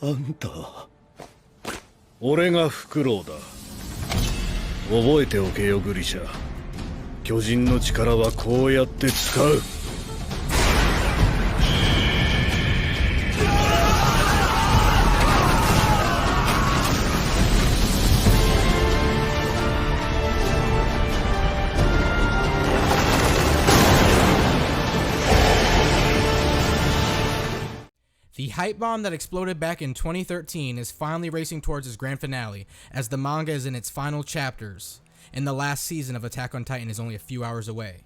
あんた、俺がフクロウだ。覚えておけよグリシャ。巨人の力はこうやって使う。The hype bomb that exploded back in 2013 is finally racing towards its grand finale as the manga is in its final chapters, and the last season of Attack on Titan is only a few hours away.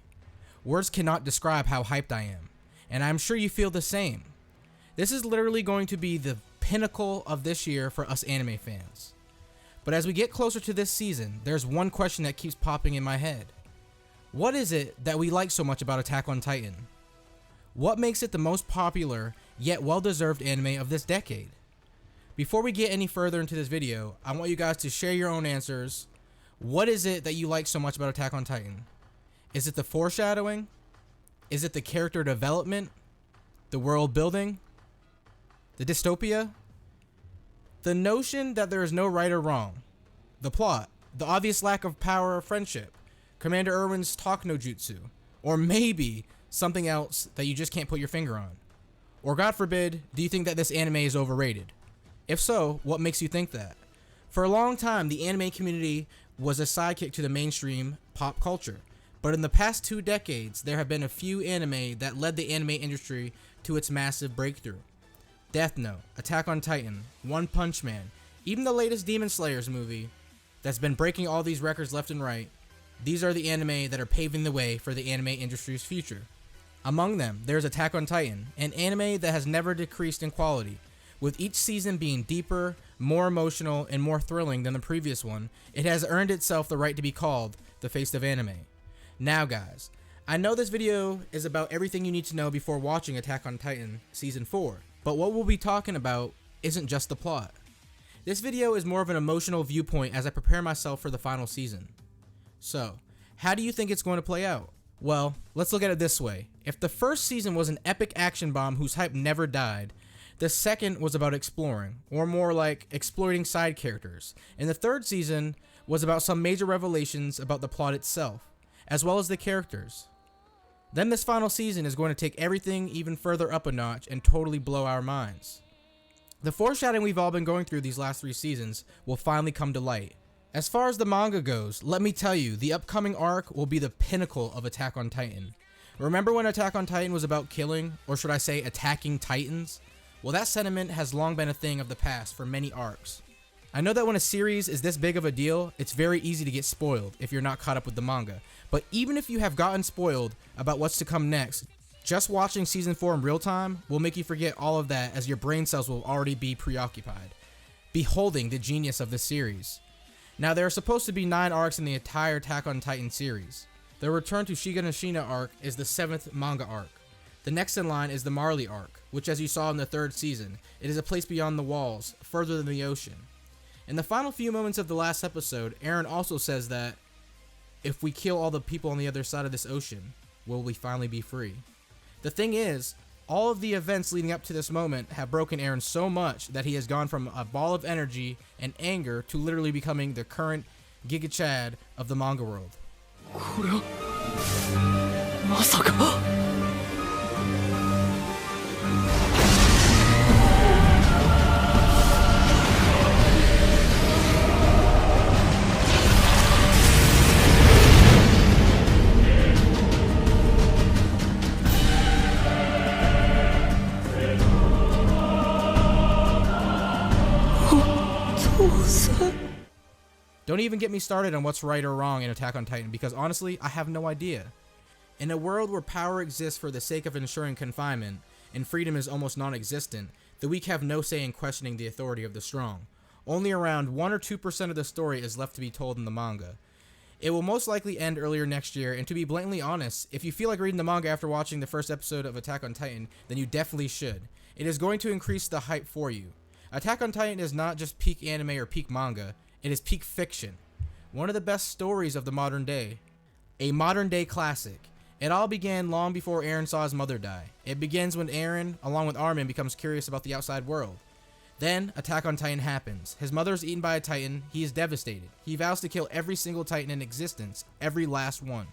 Words cannot describe how hyped I am, and I'm sure you feel the same. This is literally going to be the pinnacle of this year for us anime fans. But as we get closer to this season, there's one question that keeps popping in my head. What is it that we like so much about Attack on Titan? What makes it the most popular yet well-deserved anime of this decade? Before we get any further into this video, I want you guys to share your own answers. What is it that you like so much about Attack on Titan? Is it the foreshadowing? Is it the character development? The world building? The dystopia? The notion that there is no right or wrong? The plot? The obvious lack of power or friendship? Commander Erwin's talk no jutsu? Or maybe something else that you just can't put your finger on? Or God forbid, do you think that this anime is overrated? If so, what makes you think that? For a long time, the anime community was a sidekick to the mainstream pop culture. But in the past 2 decades, there have been a few anime that led the anime industry to its massive breakthrough. Death Note, Attack on Titan, One Punch Man, even the latest Demon Slayers movie that's been breaking all these records left and right. These are the anime that are paving the way for the anime industry's future. Among them, there's Attack on Titan, an anime that has never decreased in quality. With each season being deeper, more emotional, and more thrilling than the previous one, it has earned itself the right to be called the face of anime. Now guys, I know this video is about everything you need to know before watching Attack on Titan Season 4, but what we'll be talking about isn't just the plot. This video is more of an emotional viewpoint as I prepare myself for the final season. So, how do you think it's going to play out? Well, let's look at it this way. If the first season was an epic action bomb whose hype never died, the second was about exploring, or more like exploiting side characters, and the third season was about some major revelations about the plot itself, as well as the characters. Then this final season is going to take everything even further up a notch and totally blow our minds. The foreshadowing we've all been going through these last 3 seasons will finally come to light. As far as the manga goes, let me tell you, the upcoming arc will be the pinnacle of Attack on Titan. Remember when Attack on Titan was about killing, or should I say attacking titans? Well, that sentiment has long been a thing of the past for many arcs. I know that when a series is this big of a deal, it's very easy to get spoiled if you're not caught up with the manga. But even if you have gotten spoiled about what's to come next, just watching Season 4 in real time will make you forget all of that as your brain cells will already be preoccupied, beholding the genius of this series. Now, there are supposed to be 9 arcs in the entire Attack on Titan series. The Return to Shiganshina arc is the 7th manga arc. The next in line is the Marley arc, which as you saw in the 3rd season, it is a place beyond the walls, further than the ocean. In the final few moments of the last episode, Eren also says that, if we kill all the people on the other side of this ocean, will we finally be free? The thing is, all of the events leading up to this moment have broken Eren so much that he has gone from a ball of energy and anger to literally becoming the current Giga Chad of the manga world. これはまさか。Don't even get me started on what's right or wrong in Attack on Titan, because honestly, I have no idea. In a world where power exists for the sake of ensuring confinement, and freedom is almost non-existent, the weak have no say in questioning the authority of the strong. Only around 1 or 2% of the story is left to be told in the manga. It will most likely end earlier next year, and to be blatantly honest, if you feel like reading the manga after watching the first episode of Attack on Titan, then you definitely should. It is going to increase the hype for you. Attack on Titan is not just peak anime or peak manga, it is peak fiction. One of the best stories of the modern day. A modern day classic. It all began long before Eren saw his mother die. It begins when Eren, along with Armin, becomes curious about the outside world. Then, Attack on Titan happens. His mother is eaten by a Titan. He is devastated. He vows to kill every single Titan in existence, every last one.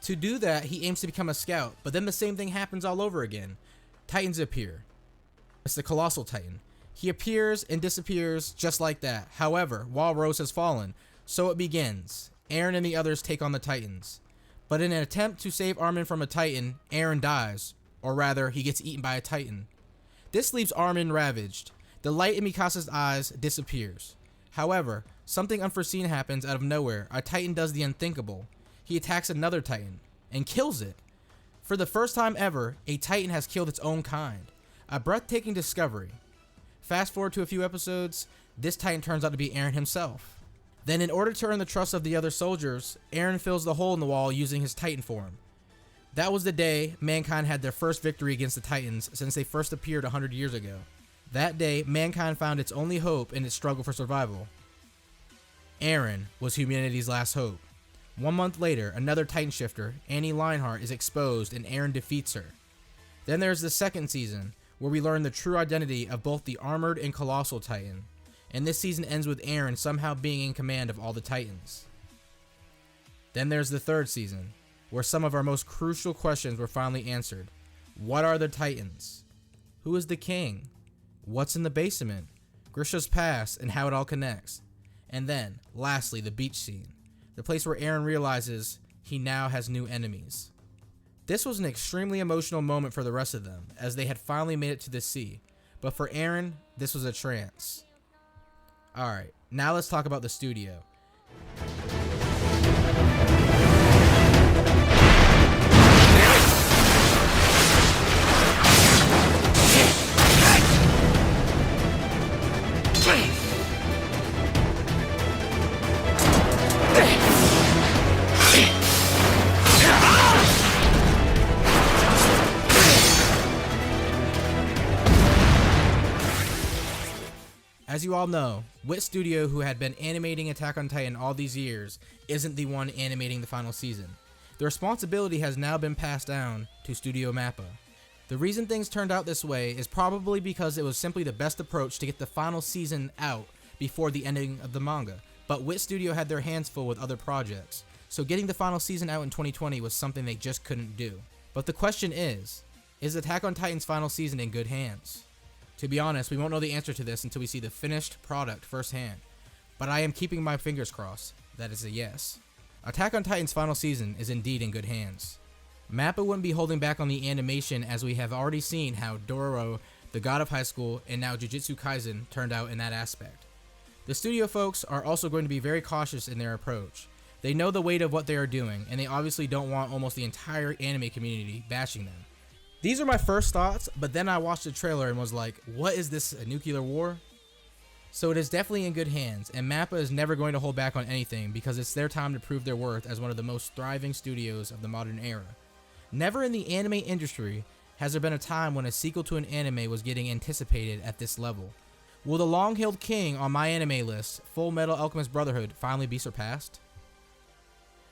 To do that, he aims to become a scout, but then the same thing happens all over again. Titans appear. It's the Colossal Titan. He appears and disappears just like that. However, Walrose has fallen, so it begins. Eren and the others take on the Titans. But in an attempt to save Armin from a Titan, Eren dies. Or rather, he gets eaten by a Titan. This leaves Armin ravaged. The light in Mikasa's eyes disappears. However, something unforeseen happens out of nowhere. A Titan does the unthinkable. He attacks another Titan and kills it. For the first time ever, a Titan has killed its own kind. A breathtaking discovery. Fast forward to a few episodes, this Titan turns out to be Eren himself. Then in order to earn the trust of the other soldiers, Eren fills the hole in the wall using his Titan form. That was the day mankind had their first victory against the Titans since they first appeared 100 years ago. That day, mankind found its only hope in its struggle for survival. Eren was humanity's last hope. 1 month later, another Titan shifter, Annie Lionheart, is exposed and Eren defeats her. Then there's the second season, where we learn the true identity of both the Armored and Colossal Titan. And this season ends with Eren somehow being in command of all the Titans. Then there's the third season, where some of our most crucial questions were finally answered. What are the Titans? Who is the king? What's in the basement? Grisha's past and how it all connects. And then, lastly, the beach scene. The place where Eren realizes he now has new enemies. This was an extremely emotional moment for the rest of them, as they had finally made it to the sea. But for Eren, this was a trance. Alright, now let's talk about the studio. As you all know, Wit Studio, who had been animating Attack on Titan all these years, isn't the one animating the final season. The responsibility has now been passed down to Studio Mappa. The reason things turned out this way is probably because it was simply the best approach to get the final season out before the ending of the manga, but Wit Studio had their hands full with other projects, so getting the final season out in 2020 was something they just couldn't do. But the question is Attack on Titan's final season in good hands? To be honest, we won't know the answer to this until we see the finished product firsthand, but I am keeping my fingers crossed that is a yes. Attack on Titan's final season is indeed in good hands. Mappa wouldn't be holding back on the animation, as we have already seen how Dororo, the god of high school, and now Jujutsu Kaisen turned out in that aspect. The studio folks are also going to be very cautious in their approach. They know the weight of what they are doing, and they obviously don't want almost the entire anime community bashing them. These are my first thoughts, but then I watched the trailer and was like, what is this, a nuclear war? So it is definitely in good hands, and Mappa is never going to hold back on anything because it's their time to prove their worth as one of the most thriving studios of the modern era. Never in the anime industry has there been a time when a sequel to an anime was getting anticipated at this level. Will the long-hailed king on my anime list, Full Metal Alchemist Brotherhood, finally be surpassed?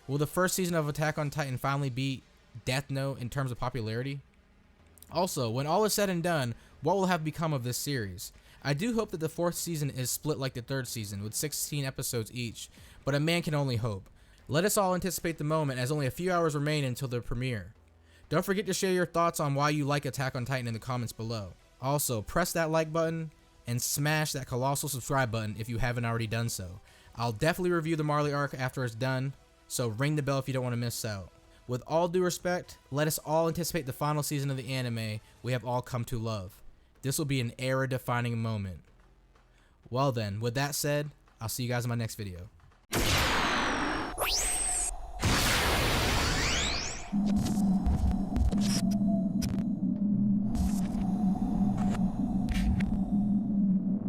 Will the first season of Attack on Titan finally beat Death Note in terms of popularity? Also, when all is said and done, what will have become of this series? I do hope that the fourth season is split like the third season, with 16 episodes each, but a man can only hope. Let us all anticipate the moment, as only a few hours remain until the premiere. Don't forget to share your thoughts on why you like Attack on Titan in the comments below. Also, press that like button and smash that colossal subscribe button if you haven't already done so. I'll definitely review the Marley arc after it's done, so ring the bell if you don't want to miss out. With all due respect, let us all anticipate the final season of the anime we have all come to love. This will be an era-defining moment. Well then, with that said, I'll see you guys in my next video.